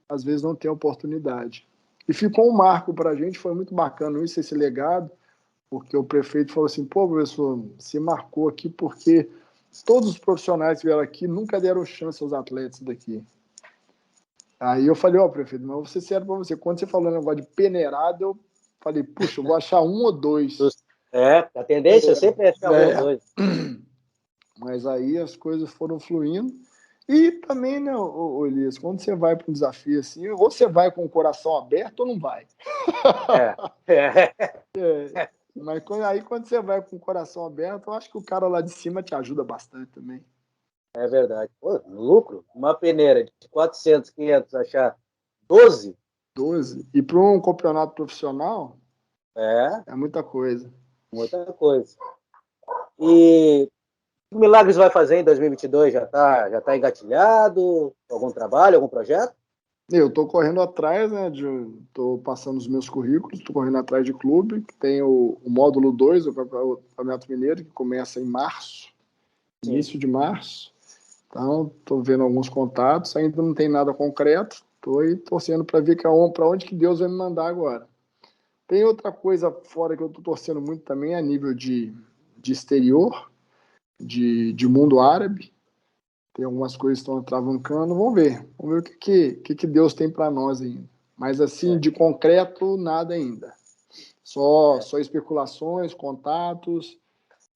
às vezes não tem oportunidade. E ficou um marco para a gente, foi muito bacana isso, esse legado, porque o prefeito falou assim, pô, professor, você marcou aqui porque todos os profissionais que vieram aqui nunca deram chance aos atletas daqui. Aí eu falei, prefeito, mas vou ser sério para você, quando você falou negócio de peneirada, eu falei, puxa, eu vou achar 1 ou 2. A tendência sempre é achar 1 ou 2. Mas aí as coisas foram fluindo. E também, né, Elias, quando você vai para um desafio assim, ou você vai com o coração aberto ou não vai. Mas quando você vai com o coração aberto, eu acho que o cara lá de cima te ajuda bastante também. É verdade. Pô, lucro, uma peneira de 400, 500, achar 12? 12. E para um campeonato profissional, é muita coisa. Muita coisa. E o Milagres vai fazer em 2022? Já tá engatilhado? Algum trabalho, algum projeto? Eu estou correndo atrás, né? Estou passando os meus currículos, estou correndo atrás de clube, que tem o módulo 2 do Campeonato Mineiro, que começa em março, início de março. Então, estou vendo alguns contatos, ainda não tem nada concreto, estou aí torcendo para ver para onde que Deus vai me mandar agora. Tem outra coisa fora que eu estou torcendo muito também, a nível de exterior, de mundo árabe. Tem algumas coisas que estão atravancando, vamos ver o que Deus tem para nós ainda. Mas assim, de concreto, nada ainda. Só especulações, contatos.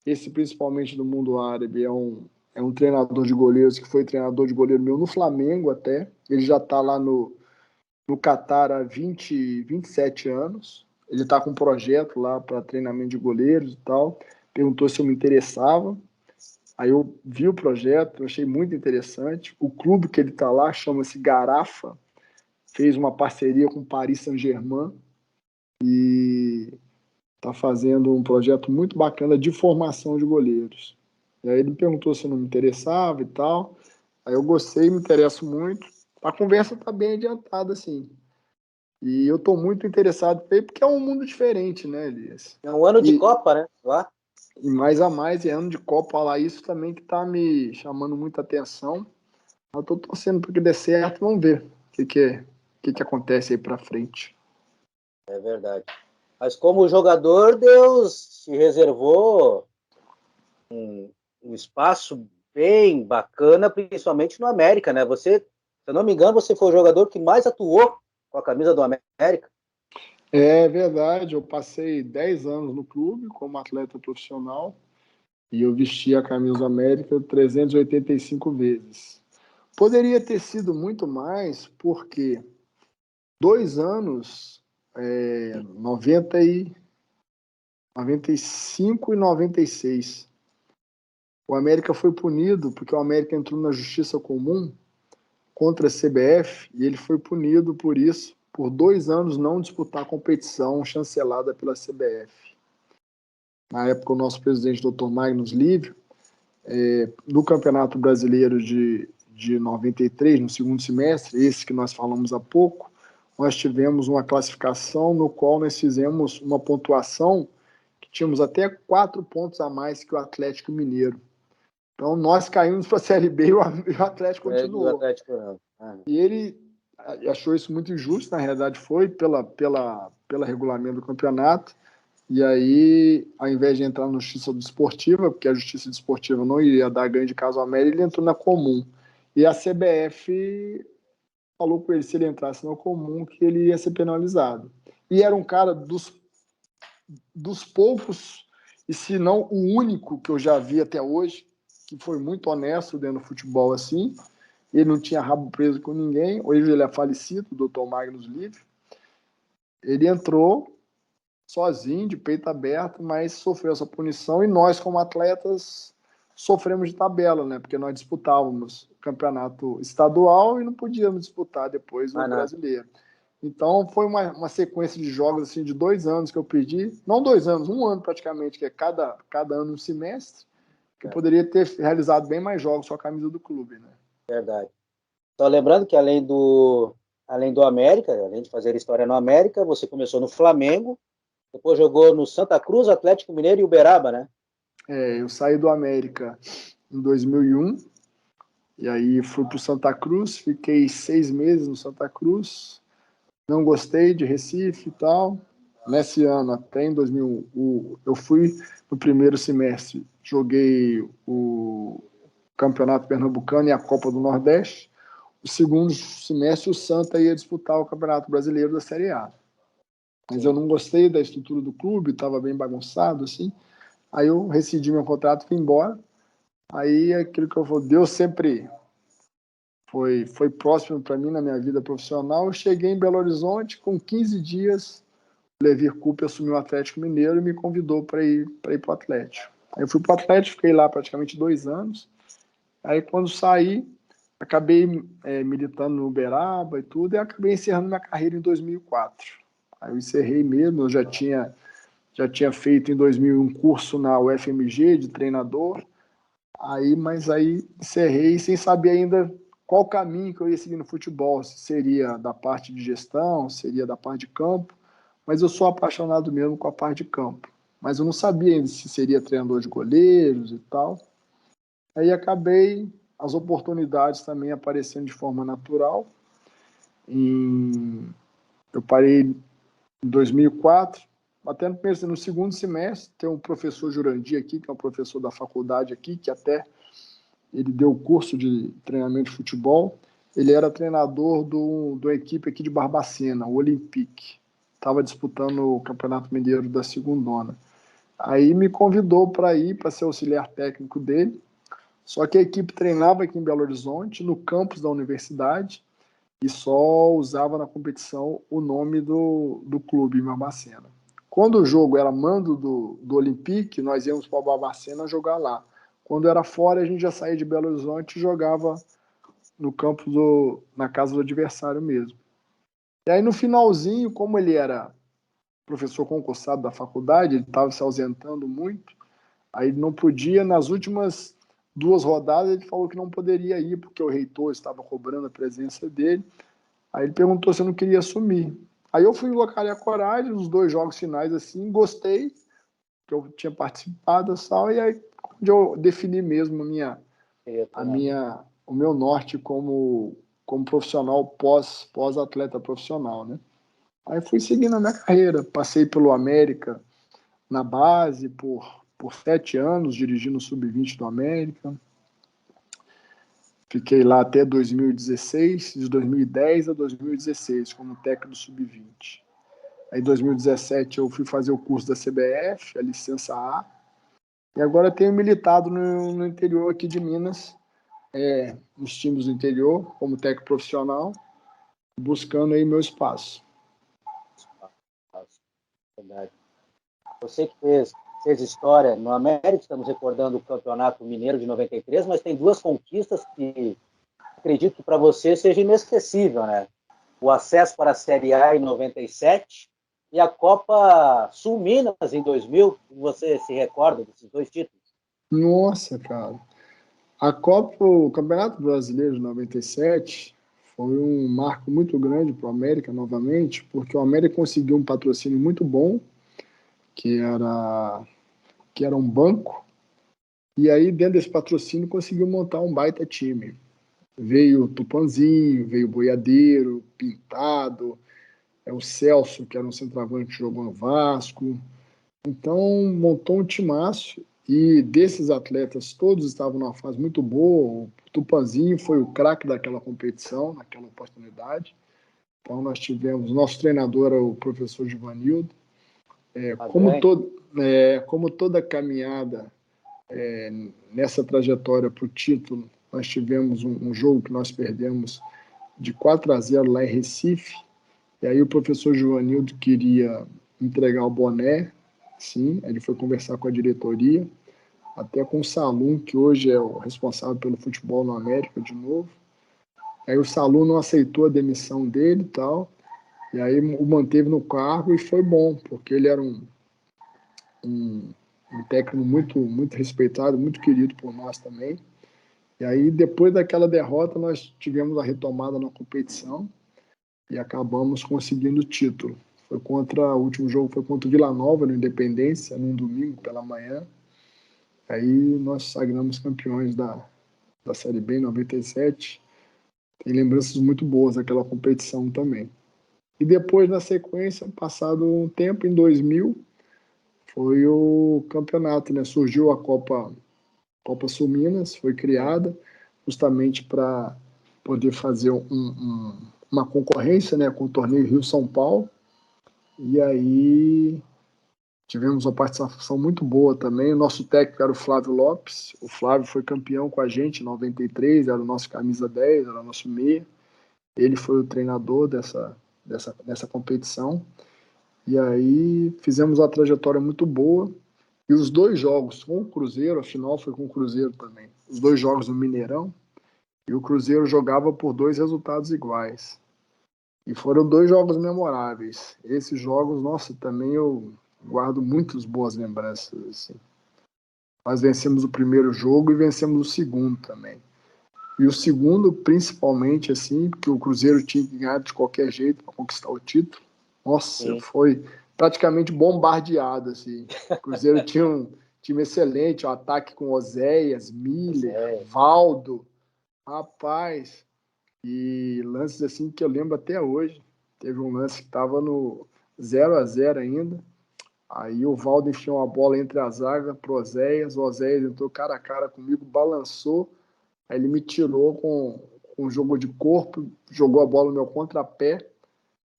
Esse, principalmente do mundo árabe, é um treinador de goleiros que foi treinador de goleiro meu no Flamengo até. Ele já está lá no Catar há 27 anos. Ele está com um projeto lá para treinamento de goleiros e tal. Perguntou se eu me interessava. Aí eu vi o projeto, eu achei muito interessante. O clube que ele está lá chama-se Garafa, fez uma parceria com o Paris Saint-Germain e está fazendo um projeto muito bacana de formação de goleiros. E aí ele me perguntou se eu não me interessava e tal. Aí eu gostei, me interesso muito. A conversa está bem adiantada, assim. E eu estou muito interessado porque é um mundo diferente, né, Elias? É um ano de Copa, né? Lá. E mais a mais, é ano de Copa lá, isso também que está me chamando muita atenção. Eu estou torcendo para que dê certo, vamos ver o que acontece aí para frente. É verdade. Mas como jogador, Deus te reservou um espaço bem bacana, principalmente no América, né? Você, se eu não me engano, você foi o jogador que mais atuou com a camisa do América. É verdade, eu passei 10 anos no clube como atleta profissional e eu vesti a camisa do América 385 vezes. Poderia ter sido muito mais, porque 2 anos, 95 e 96, o América foi punido, porque o América entrou na justiça comum contra a CBF e ele foi punido por isso, por 2 anos não disputar a competição chancelada pela CBF. Na época, o nosso presidente, Dr. Magnus Lívio, no Campeonato Brasileiro de 93, no segundo semestre, esse que nós falamos há pouco, nós tivemos uma classificação no qual nós fizemos uma pontuação que tínhamos até 4 pontos a mais que o Atlético Mineiro. Então, nós caímos para a Série B e o Atlético continuou. O Atlético não. E ele, achou isso muito injusto, na realidade foi pela regulamento do campeonato, e aí, ao invés de entrar na justiça desportiva, porque a justiça desportiva não iria dar ganho de caso ao América, ele entrou na comum. E a CBF falou com ele, se ele entrasse na comum, que ele ia ser penalizado. E era um cara dos poucos, e se não o único que eu já vi até hoje, que foi muito honesto dentro do futebol assim. Ele não tinha rabo preso com ninguém. Hoje ele é falecido, o Dr. Magnus Livre. Ele entrou sozinho, de peito aberto, mas sofreu essa punição e nós, como atletas, sofremos de tabela, né? Porque nós disputávamos o campeonato estadual e não podíamos disputar depois o brasileiro. Então foi uma sequência de jogos assim, de 2 anos que eu perdi. Não 2 anos, 1 ano praticamente, que é cada ano um semestre, que eu poderia ter realizado bem mais jogos com a camisa do clube, né? Verdade. Só lembrando que além do América, além de fazer história no América, você começou no Flamengo, depois jogou no Santa Cruz, Atlético Mineiro e Uberaba, né? Eu saí do América em 2001, e aí fui para o Santa Cruz, fiquei 6 meses no Santa Cruz, não gostei de Recife e tal. Nesse ano, até em 2001, eu fui no primeiro semestre, joguei o Campeonato Pernambucano e a Copa do Nordeste. O segundo semestre, o Santa ia disputar o Campeonato Brasileiro da Série A. Mas eu não gostei da estrutura do clube, estava bem bagunçado, assim. Aí eu rescindi meu contrato e fui embora. Aí aquilo que eu falei, Deus sempre foi próximo para mim na minha vida profissional. Eu cheguei em Belo Horizonte, com 15 dias, o Levir Coupe assumiu o Atlético Mineiro e me convidou para ir para o Atlético. Aí eu fui para o Atlético, fiquei lá praticamente 2 anos. Aí quando saí, acabei militando no Uberaba e tudo, e acabei encerrando minha carreira em 2004. Aí eu encerrei mesmo, eu já tinha feito em 2001 um curso na UFMG de treinador, mas aí encerrei sem saber ainda qual caminho que eu ia seguir no futebol, se seria da parte de gestão, seria da parte de campo, mas eu sou apaixonado mesmo com a parte de campo. Mas eu não sabia ainda se seria treinador de goleiros e tal. Aí acabei as oportunidades também aparecendo de forma natural. Eu parei em 2004, até no segundo semestre, tem um professor Jurandir aqui, que é um professor da faculdade aqui, que até ele deu o curso de treinamento de futebol. Ele era treinador da equipe aqui de Barbacena, o Olympique. Estava disputando o Campeonato Mineiro da Segundona. Aí me convidou para ir, para ser auxiliar técnico dele. Só que a equipe treinava aqui em Belo Horizonte, no campus da universidade, e só usava na competição o nome do clube, Barbacena. Quando o jogo era mando do Olympique, nós íamos para Barbacena jogar lá. Quando era fora, a gente já saía de Belo Horizonte e jogava no campo na casa do adversário mesmo. E aí no finalzinho, como ele era professor concursado da faculdade, ele estava se ausentando muito, aí não podia, nas últimas 2 rodadas ele falou que não poderia ir, porque o reitor estava cobrando a presença dele. Aí ele perguntou se eu não queria assumir. Aí eu fui colocar a coragem, nos 2 jogos finais, assim, gostei, que eu tinha participado e aí onde eu defini mesmo o meu norte como profissional pós-atleta profissional, né? Aí fui seguindo a minha carreira, passei pelo América na base por 7 anos, dirigindo o Sub-20 do América. Fiquei lá até 2016, de 2010 a 2016, como técnico do Sub-20. Aí em 2017 eu fui fazer o curso da CBF, a licença A, e agora tenho militado no interior aqui de Minas, nos times do interior, como técnico profissional, buscando aí meu espaço. Verdade. Você que fez história no América, estamos recordando o Campeonato Mineiro de 93, mas tem 2 conquistas que acredito que para você seja inesquecível, né? O acesso para a Série A em 97 e a Copa Sul Minas em 2000. Você se recorda desses 2 títulos? Nossa, cara. O Campeonato Brasileiro de 97 foi um marco muito grande para o América novamente, porque o América conseguiu um patrocínio muito bom, que era um banco, e aí dentro desse patrocínio conseguiu montar um baita time. Veio o Tupanzinho, veio o Boiadeiro, Pintado, o Celso, que era um centroavante que jogou no Vasco. Então, montou um timaço e desses atletas, todos estavam numa fase muito boa. O Tupanzinho foi o craque daquela competição, naquela oportunidade. Então, nós tivemos, nosso treinador era o professor Givanildo. Como toda caminhada nessa trajetória para o título, nós tivemos um jogo que nós perdemos de 4-0 lá em Recife, e aí o professor Givanildo queria entregar o boné, sim, ele foi conversar com a diretoria, até com o Salum, que hoje é o responsável pelo futebol no América de novo. Aí o Salum não aceitou a demissão dele e tal, e aí o manteve no cargo e foi bom, porque ele era um técnico muito respeitado, muito querido por nós também. E aí, depois daquela derrota, nós tivemos a retomada na competição e acabamos conseguindo o título. O último jogo foi contra o Vila Nova, no Independência, num domingo pela manhã. Aí nós sagramos campeões da Série B em 97. Tem lembranças muito boas daquela competição também. E depois, na sequência, passado um tempo, em 2000, foi o campeonato, né? Surgiu a Copa Sul Minas, foi criada justamente para poder fazer uma concorrência, né, com o torneio Rio-São Paulo. E aí tivemos uma participação muito boa também. O nosso técnico era o Flávio Lopes. O Flávio foi campeão com a gente em 93, era o nosso camisa 10, era o nosso meia. Ele foi o treinador dessa competição. E aí fizemos uma trajetória muito boa. E os dois jogos com o Cruzeiro, a final foi com o Cruzeiro também. Os dois jogos no Mineirão. E o Cruzeiro jogava por 2 resultados iguais. E foram 2 jogos memoráveis. Esses jogos, nossa, também eu guardo muitas boas lembranças. Assim. Nós vencemos o primeiro jogo e vencemos o segundo também. E o segundo, principalmente, assim, porque o Cruzeiro tinha que ganhar de qualquer jeito para conquistar o título. Nossa, sim, foi praticamente bombardeado. Assim. O Cruzeiro tinha um time excelente, um ataque com Oséias, Miller, Valdo. Rapaz, e lances assim que eu lembro até hoje. Teve um lance que estava no 0-0 ainda. Aí o Valdo enfiou uma bola entre a zaga pro Oséias. O Oséias entrou cara a cara comigo, balançou. Aí ele me tirou com um jogo de corpo, jogou a bola no meu contrapé.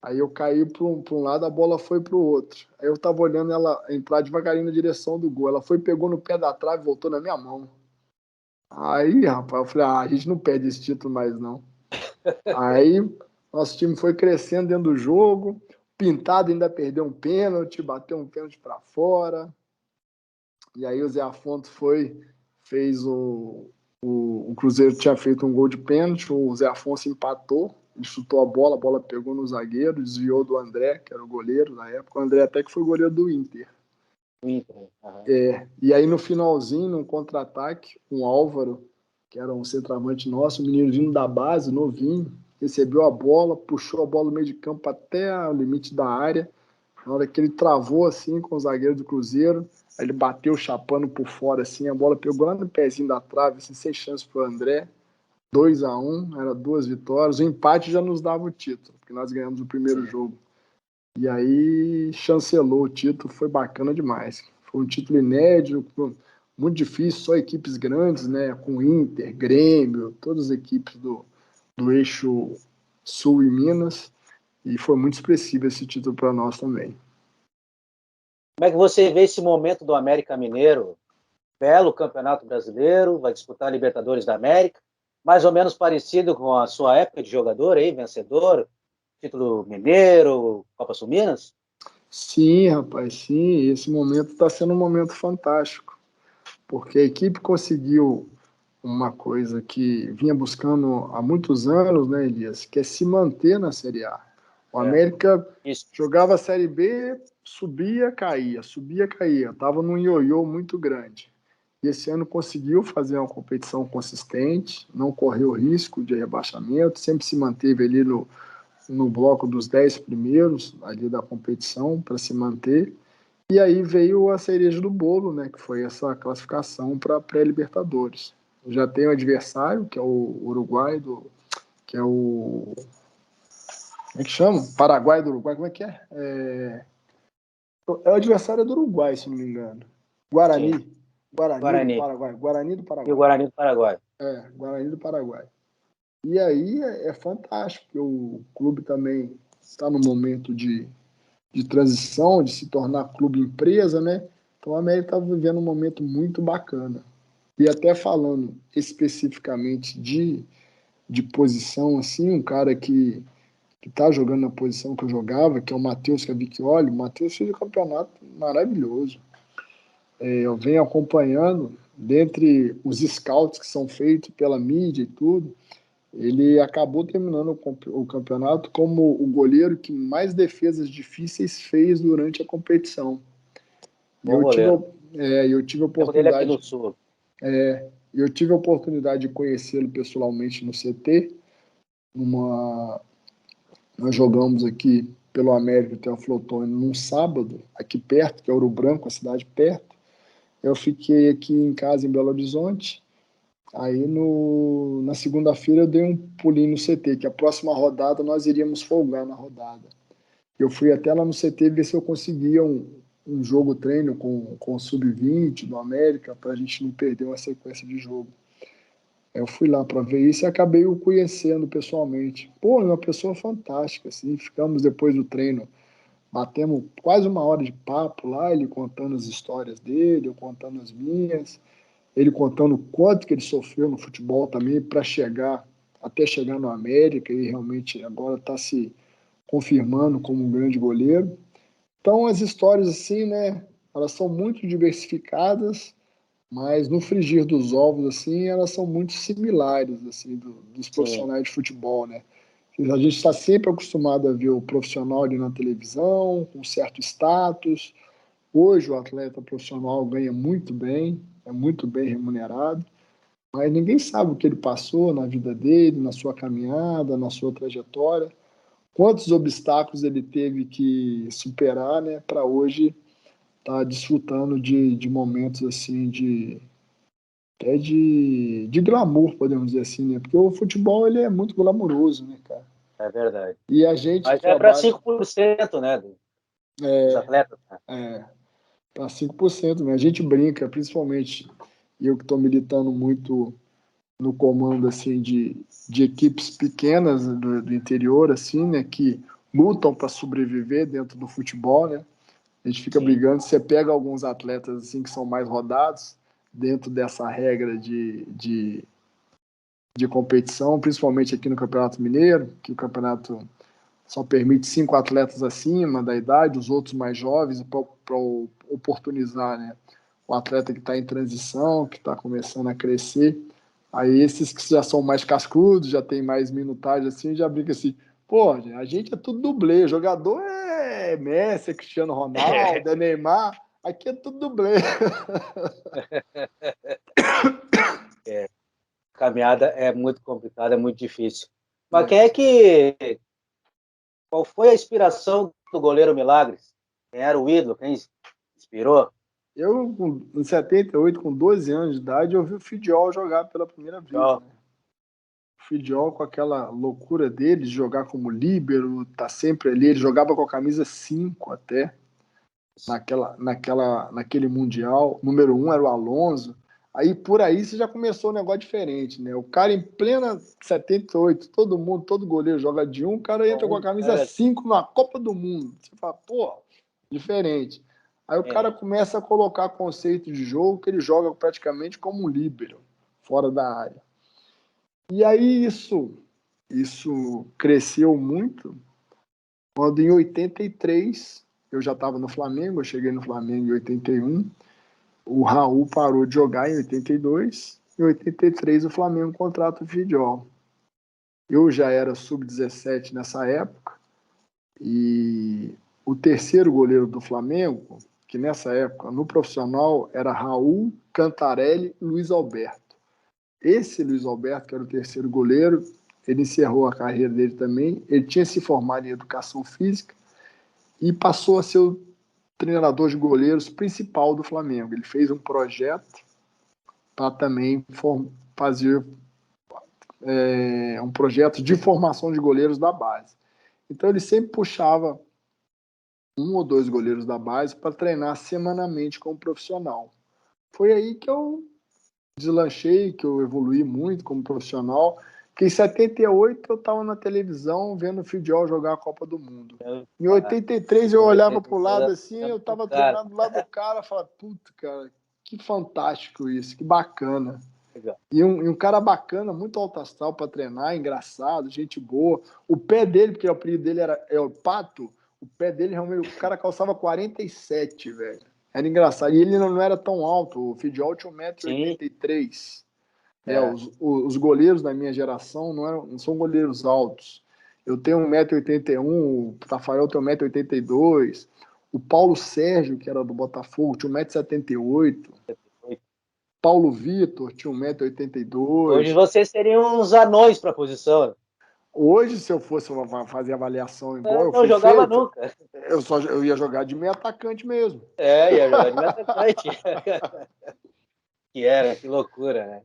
Aí eu caí para um lado, a bola foi para o outro. Aí eu tava olhando ela entrar devagarinho na direção do gol. Ela foi, pegou no pé da trave e voltou na minha mão. Aí, rapaz, eu falei, a gente não perde esse título mais, não. Aí, nosso time foi crescendo dentro do jogo. Pintado ainda perdeu um pênalti, bateu um pênalti para fora. E aí o Zé Afonso fez o Cruzeiro tinha feito um gol de pênalti, o Zé Afonso empatou, ele chutou a bola pegou no zagueiro, desviou do André, que era o goleiro na época. O André até que foi goleiro do Inter. E aí no finalzinho, num contra-ataque, um Álvaro, que era um centroavante nosso, um menino vindo da base, novinho, recebeu a bola, puxou a bola no meio de campo até o limite da área. Na hora que ele travou assim com o zagueiro do Cruzeiro, aí ele bateu chapando por fora assim, a bola pegou lá no pezinho da trave, assim, sem chance pro André. 2-1, era 2 vitórias. O empate já nos dava o título, porque nós ganhamos o primeiro jogo. E aí chancelou o título, foi bacana demais. Foi um título inédito, muito difícil, só equipes grandes, né? Com Inter, Grêmio, todas as equipes do eixo Sul e Minas. E foi muito expressivo esse título para nós também. Como é que você vê esse momento do América Mineiro? Belo Campeonato Brasileiro, vai disputar a Libertadores da América, mais ou menos parecido com a sua época de jogador aí, vencedor, título mineiro, Copa Sul Minas? Sim, rapaz, sim. Esse momento está sendo um momento fantástico, porque a equipe conseguiu uma coisa que vinha buscando há muitos anos, né, Elias, que é se manter na Série A. O América jogava a Série B, subia, caía, estava num ioiô muito grande. E esse ano conseguiu fazer uma competição consistente, não correu risco de rebaixamento, sempre se manteve ali no bloco dos 10 primeiros ali da competição para se manter. E aí veio a cereja do bolo, né, que foi essa classificação para a pré-Libertadores. já tenho um adversário, que é o Uruguai, que é o... Como é que chama? Paraguai do Uruguai, como é que é? É o adversário do Uruguai, se não me engano. Sim, Guarani. Guarani do Guarani. Paraguai. Guarani do E o Paraguai. Guarani do Paraguai. Guarani do Paraguai. E aí é fantástico, porque o clube também está no momento de transição, de se tornar clube empresa, né? Então a América está vivendo um momento muito bacana. E até falando especificamente de posição, assim, um cara que está jogando na posição que eu jogava, que é o Matheus Cavicchioli. O Matheus fez um campeonato maravilhoso. Eu venho acompanhando, dentre os scouts que são feitos pela mídia e tudo, ele acabou terminando o campeonato como o goleiro que mais defesas difíceis fez durante a competição. E Bom goleiro. eu tive a Tempo dele aqui no oportunidade, Sul. eu tive a oportunidade de conhecê-lo pessoalmente no CT. Numa, nós jogamos aqui pelo América Teoflotone num sábado, aqui perto, que é Ouro Branco, a cidade perto. Eu fiquei aqui em casa em Belo Horizonte. Aí na segunda-feira eu dei um pulinho no CT, que a próxima rodada nós iríamos folgar na rodada. Eu fui até lá no CT ver se eu conseguia um jogo treino com o Sub-20 do América, para a gente não perder uma sequência de jogo. Eu fui lá para ver isso e acabei o conhecendo pessoalmente. Pô, é uma pessoa fantástica, assim. Ficamos depois do treino, batemos quase uma hora de papo lá, ele contando as histórias dele, eu contando as minhas. Ele contando o quanto que ele sofreu no futebol também para até chegar no América e realmente agora está se confirmando como um grande goleiro. Então as histórias assim, né, elas são muito diversificadas, mas no frigir dos ovos assim, elas são muito similares assim dos Sim. profissionais de futebol, né? A gente está sempre acostumado a ver o profissional ali na televisão, com certo status. Hoje o atleta profissional ganha muito bem, é muito bem remunerado, mas ninguém sabe o que ele passou na vida dele, na sua caminhada, na sua trajetória, quantos obstáculos ele teve que superar, né, para hoje estar desfrutando de momentos assim até de glamour, podemos dizer assim, né? Porque o futebol ele é muito glamouroso, né, cara? É verdade. E a gente que Mas é para trabalha 5%, né, dos atletas. Né? para 5%, né? A gente brinca, principalmente eu que estou militando muito no comando assim de equipes pequenas do interior assim, né, que lutam para sobreviver dentro do futebol, né? A gente fica Sim. brigando. Você pega alguns atletas assim que são mais rodados dentro dessa regra de competição, principalmente aqui no Campeonato Mineiro, que o campeonato só permite 5 atletas acima da idade, os outros mais jovens, para oportunizar, né, o atleta que está em transição, que está começando a crescer. Aí esses que já são mais cascudos, já tem mais minutagem assim, já brinca assim, pô, a gente é tudo dublê, jogador é Messi, é Cristiano Ronaldo, é Neymar, aqui é tudo dublê. É, caminhada é muito complicada, é muito difícil. Mas É. qual foi a inspiração do goleiro Milagres? Quem era o ídolo? Quem inspirou? Eu, em 78, com 12 anos de idade, eu vi o Fidiol jogar pela primeira vez, Ó, né? O Fidiol com aquela loucura dele de jogar como líbero, tá sempre ali, ele jogava com a camisa 5 até, naquele Mundial. Número 1 era o Alonso. Aí por aí você já começou um negócio diferente, né? O cara em plena 78, todo mundo, todo goleiro joga de um, o cara entra com a camisa era, 5 na Copa do Mundo. Você fala, pô, diferente. Aí o cara é, começa a colocar conceito de jogo que ele joga praticamente como um líbero, fora da área. E aí isso cresceu muito quando em 83 eu já estava no Flamengo, eu cheguei no Flamengo em 81, o Raul parou de jogar em 82, em 83 o Flamengo contrata o Fidiol. Eu já era sub-17 nessa época e o terceiro goleiro do Flamengo, que nessa época no profissional era Raul, Cantarelli e Luiz Alberto. Esse Luiz Alberto, que era o terceiro goleiro, ele encerrou a carreira dele também. Ele tinha se formado em educação física e passou a ser o treinador de goleiros principal do Flamengo. Ele fez um projeto para também fazia um projeto de formação de goleiros da base. Então ele sempre puxava 1 ou 2 goleiros da base para treinar semanalmente como profissional. Foi aí que eu deslanchei, que eu evoluí muito como profissional, que em 78 eu estava na televisão vendo o Fidiol jogar a Copa do Mundo. Em 83 eu olhava para o lado assim, eu estava treinando do lado do cara, falava, puta, cara, que fantástico isso, que bacana. E um cara bacana, muito alto astral para treinar, engraçado, gente boa. O pé dele, porque o apelido dele é o Pato, o pé dele realmente, o cara calçava 47, velho. Era engraçado. E ele não era tão alto, o Fidiol tinha 1,83 m. Os goleiros da minha geração não são goleiros altos. Eu tenho 1,81 m, o Tafarel tem 1,82 m. O Paulo Sérgio, que era do Botafogo, tinha 1,78 m. Paulo Vitor tinha 1,82 m. Hoje vocês seriam uns anões para a posição. Hoje, se eu fosse fazer avaliação igual eu não fui jogava feito, nunca. eu ia jogar de meio atacante mesmo. Ia jogar de meio atacante. Que loucura, né?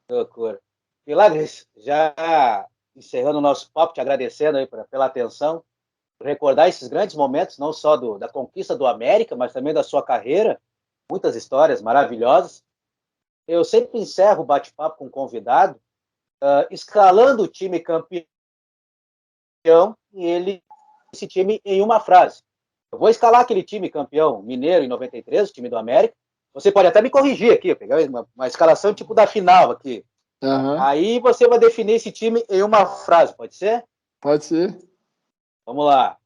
Que loucura. Milagres, já encerrando o nosso papo, te agradecendo aí pela atenção, por recordar esses grandes momentos, não só da conquista do América, mas também da sua carreira, muitas histórias maravilhosas. Eu sempre encerro o bate-papo com o convidado, escalando o time campeão e esse time em uma frase. Eu vou escalar aquele time campeão mineiro em 93, o time do América. Você pode até me corrigir aqui, eu peguei uma escalação tipo da final aqui. Aí você vai definir esse time em uma frase, pode ser? Pode ser. Vamos lá.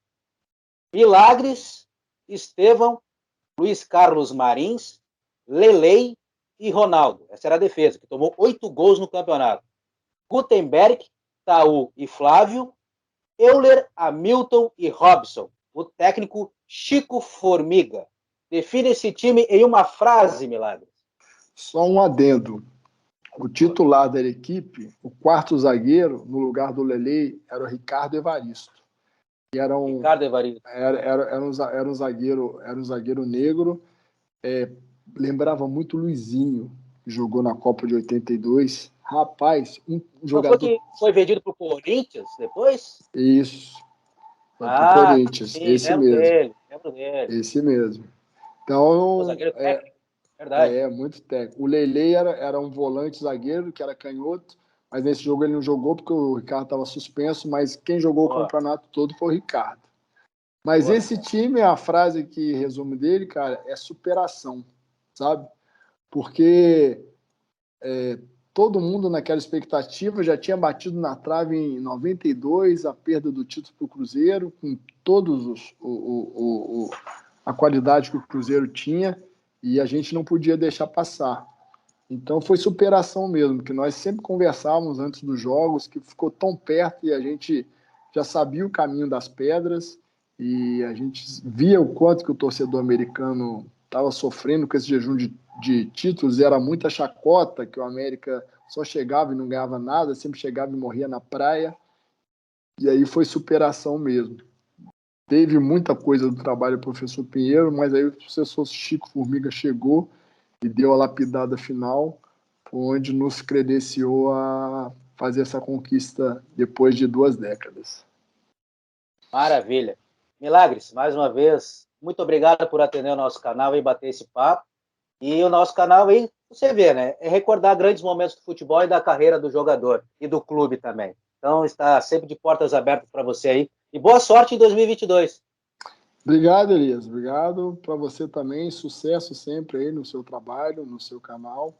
Milagres, Estevão, Luiz Carlos Marins, Lelei e Ronaldo. Essa era a defesa, que tomou 8 gols no campeonato. Gutenberg, Taú e Flávio, Euler, Hamilton e Robson. O técnico Chico Formiga. Define esse time em uma frase, Milagres. Só um adendo. O titular da equipe, o quarto zagueiro, no lugar do Lelei, era o Ricardo Evaristo. Ricardo Evaristo. Era um zagueiro negro. Lembrava muito o Luizinho, que jogou na Copa de 82. Rapaz, um jogador... Não foi vendido para o Corinthians depois? Isso. Foi pro Corinthians. Sim, Esse lembro mesmo. dele. Esse mesmo. Então, O zagueiro técnico, verdade. Muito técnico. O Lelei era um volante zagueiro, que era canhoto, mas nesse jogo ele não jogou porque o Ricardo estava suspenso, mas quem jogou o campeonato todo foi o Ricardo. Mas esse time, a frase que resume dele, cara, é superação, sabe? Porque todo mundo naquela expectativa já tinha batido na trave em 92, a perda do título para o Cruzeiro, com todos a qualidade que o Cruzeiro tinha, e a gente não podia deixar passar. Então foi superação mesmo, que nós sempre conversávamos antes dos jogos, que ficou tão perto e a gente já sabia o caminho das pedras, e a gente via o quanto que o torcedor americano estava sofrendo com esse jejum de títulos, e era muita chacota, que o América só chegava e não ganhava nada, sempre chegava e morria na praia, e aí foi superação mesmo. Teve muita coisa do trabalho do professor Pinheiro, mas aí o professor Chico Formiga chegou e deu a lapidada final, onde nos credenciou a fazer essa conquista depois de 2 décadas. Maravilha. Milagres, mais uma vez, muito obrigado por atender o nosso canal e bater esse papo. E o nosso canal aí, você vê, né? É recordar grandes momentos do futebol e da carreira do jogador e do clube também. Então, está sempre de portas abertas para você aí. E boa sorte em 2022. Obrigado, Elias. Obrigado para você também. Sucesso sempre aí no seu trabalho, no seu canal.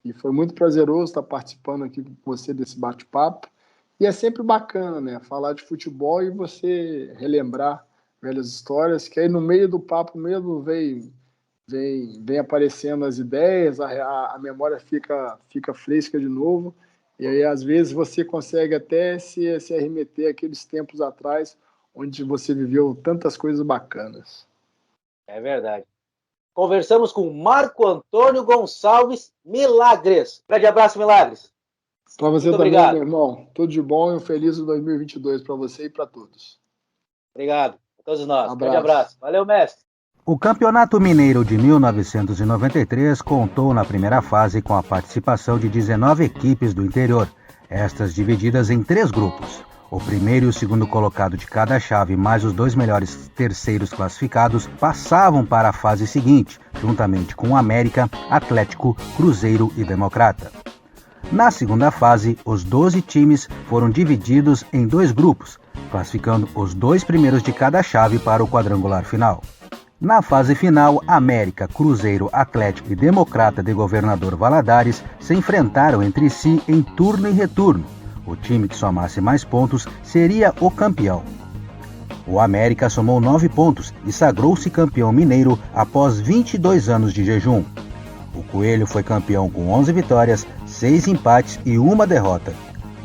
E foi muito prazeroso estar participando aqui com você desse bate-papo. E é sempre bacana, né? Falar de futebol e você relembrar velhas histórias, que aí no meio do papo mesmo vem aparecendo as ideias, a memória fica fresca de novo. E aí, às vezes, você consegue até se arremeter àqueles tempos atrás, onde você viveu tantas coisas bacanas. É verdade. Conversamos com Marco Antônio Gonçalves Milagres. Grande abraço, Milagres. Para você muito também, obrigado. Meu irmão. Tudo de bom e um feliz 2022 para você e para todos. Obrigado a todos nós. Abraço. Grande abraço. Valeu, mestre. O Campeonato Mineiro de 1993 contou na primeira fase com a participação de 19 equipes do interior, estas divididas em 3 grupos. O primeiro e o segundo colocado de cada chave, mais os 2 melhores terceiros classificados, passavam para a fase seguinte, juntamente com América, Atlético, Cruzeiro e Democrata. Na segunda fase, os 12 times foram divididos em 2 grupos, classificando os 2 primeiros de cada chave para o quadrangular final. Na fase final, América, Cruzeiro, Atlético e Democrata de Governador Valadares se enfrentaram entre si em turno e retorno. O time que somasse mais pontos seria o campeão. O América somou 9 pontos e sagrou-se campeão mineiro após 22 anos de jejum. O Coelho foi campeão com 11 vitórias, 6 empates e 1 derrota.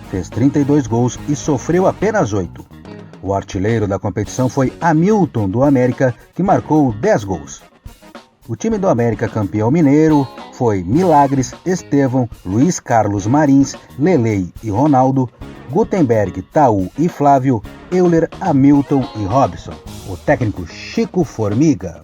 Fez 32 gols e sofreu apenas 8. O artilheiro da competição foi Hamilton, do América, que marcou 10 gols. O time do América campeão mineiro foi Milagres, Estevão, Luiz Carlos Marins, Lelei e Ronaldo, Gutenberg, Taú e Flávio, Euler, Hamilton e Robson. O técnico Chico Formiga.